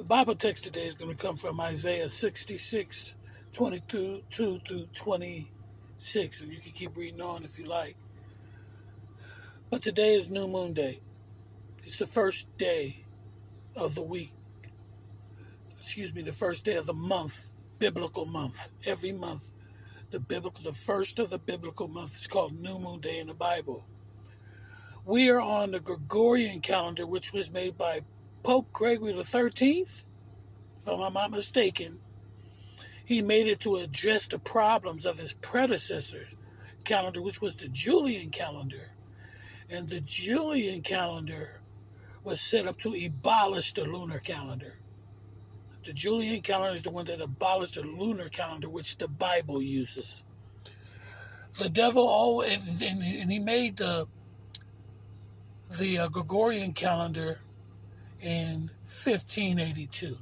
The Bible text today is going to come from Isaiah 66, 22 through 26. And you can keep reading on if you like. But today is New Moon Day. It's the first day of the week. The first day of the month, biblical month. Every month, the first of the biblical month is called New Moon Day in the Bible. We are on the Gregorian calendar, which was made by Pope Gregory the 13th. If I'm not mistaken, he made it to address the problems of his predecessor's calendar, which was the Julian calendar. And the Julian calendar was set up to abolish the lunar calendar. The Julian calendar is the one that abolished the lunar calendar, which the Bible uses. The devil, and he made the Gregorian calendar in 1582.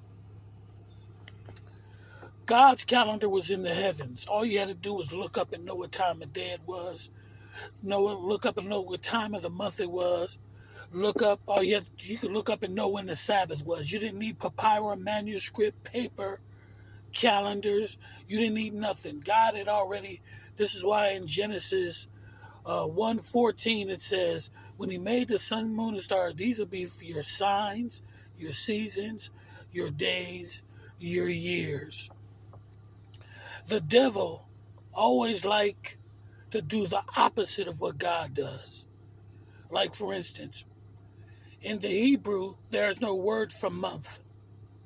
God's calendar was in the heavens. All you had to do was look up and know what time of day it was. Look up and know what time of the month it was. You could look up and know when the Sabbath was. You didn't need papyrus, manuscript, paper, calendars. You didn't need nothing. God had already. This is why in Genesis 1:14 it says, when he made the sun, moon, and stars, these will be for your signs, your seasons, your days, your years. The devil always like to do the opposite of what God does. Like, for instance, in the Hebrew, there is no word for month.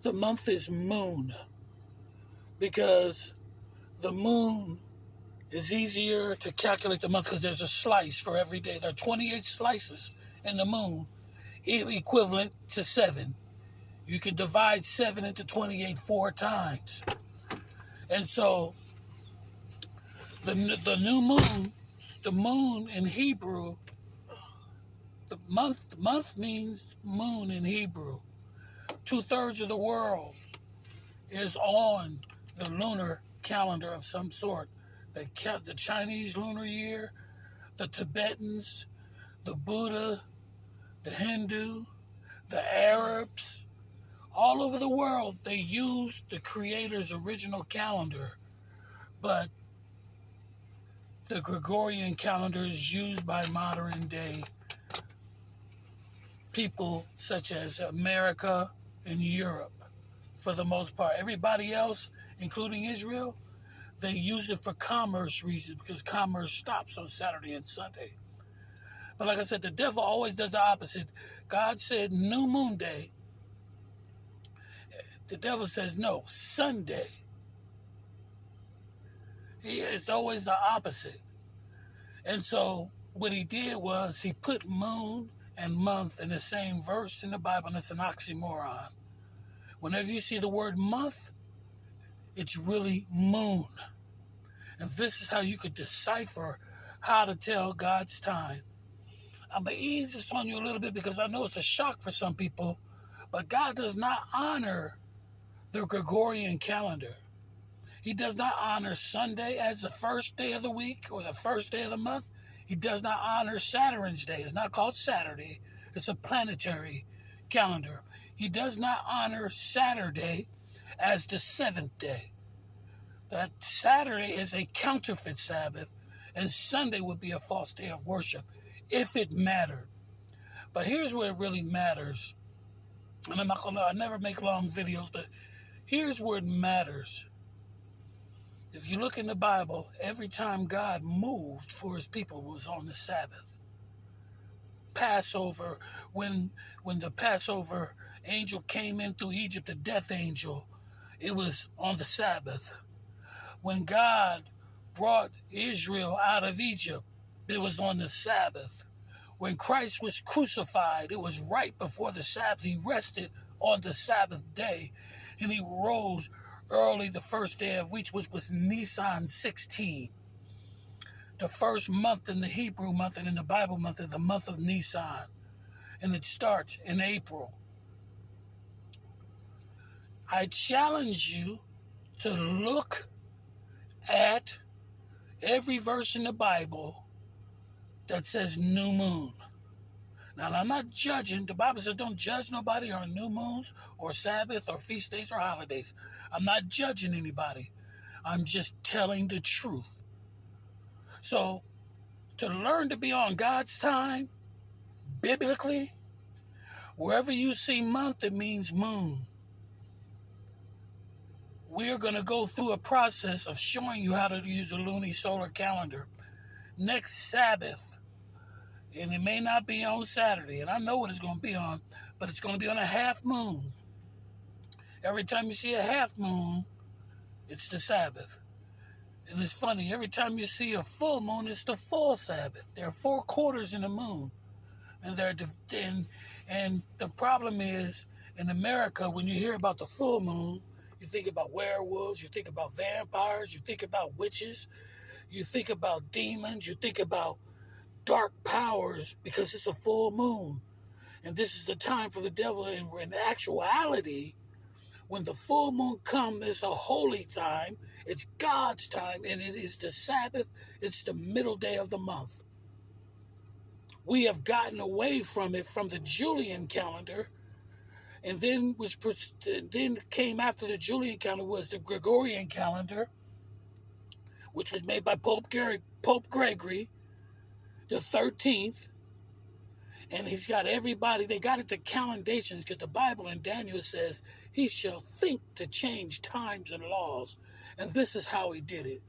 The month is moon, because the moon is easier to calculate the month because there's a slice for every day. There are 28 slices in the moon, equivalent to 7. You can divide 7 into 28 4 times. And so the new moon, the moon in Hebrew, the month means moon in Hebrew. 2/3 of the world is on the lunar calendar of some sort. The Chinese lunar year, the Tibetans, the Buddha, the Hindu, the Arabs, all over the world, they use the Creator's original calendar. But the Gregorian calendar is used by modern day people such as America and Europe for the most part. Everybody else, including Israel, they use it for commerce reasons because commerce stops on Saturday and Sunday. But like I said, the devil always does the opposite. God said New Moon Day. The devil says no, Sunday. It's always the opposite. And so what he did was he put moon and month in the same verse in the Bible, and it's an oxymoron. Whenever you see the word month, it's really moon. And this is how you could decipher how to tell God's time. I'm going to ease this on you a little bit because I know it's a shock for some people, but God does not honor the Gregorian calendar. He does not honor Sunday as the first day of the week or the first day of the month. He does not honor Saturn's day. It's not called Saturday. It's a planetary calendar. He does not honor Saturday as the 7th day. That Saturday is a counterfeit Sabbath, and Sunday would be a false day of worship if it mattered. But here's where it really matters. And I never make long videos, but here's where it matters. If you look in the Bible, every time God moved for his people was on the Sabbath. Passover, when the Passover angel came in through Egypt, the death angel, it was on the Sabbath. When God brought Israel out of Egypt, it was on the Sabbath. When Christ was crucified, it was right before the Sabbath. He rested on the Sabbath day, and he rose early the first day of which was Nisan 16. The first month in the Hebrew month and in the Bible month is the month of Nisan, and it starts in April. I challenge you to look at every verse in the Bible that says new moon. Now, I'm not judging. The Bible says don't judge nobody on new moons or Sabbath or feast days or holidays. I'm not judging anybody. I'm just telling the truth. So, to learn to be on God's time, biblically, wherever you see month, it means moon. We're going to go through a process of showing you how to use a lunisolar calendar next Sabbath. And it may not be on Saturday, and I know what it's going to be on, but it's going to be on a half moon. Every time you see a half moon, it's the Sabbath. And it's funny, every time you see a full moon, it's the full Sabbath. There are 4 quarters in the moon. And the problem is, in America, when you hear about the full moon, you think about werewolves, you think about vampires, you think about witches, you think about demons, you think about dark powers because it's a full moon. And this is the time for the devil. And in actuality, when the full moon comes, it's a holy time. It's God's time, and it is the Sabbath. It's the middle day of the month. We have gotten away from it, from the Julian calendar, and then came after the Julian calendar was the Gregorian calendar, which was made by Pope Gregory the 13th. And he's got everybody, they got it to calendations because the Bible in Daniel says he shall think to change times and laws. And this is how he did it.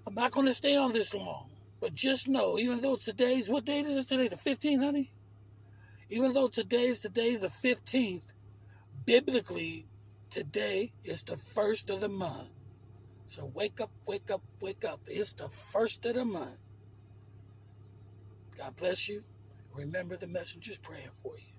I'm not going to stay on this long, but just know, even though today's, what date is it today? The 15th, honey? Even though today's the day, the 15th, biblically, today is the first of the month. So wake up, wake up, wake up. It's the first of the month. God bless you. Remember, the messenger's praying for you.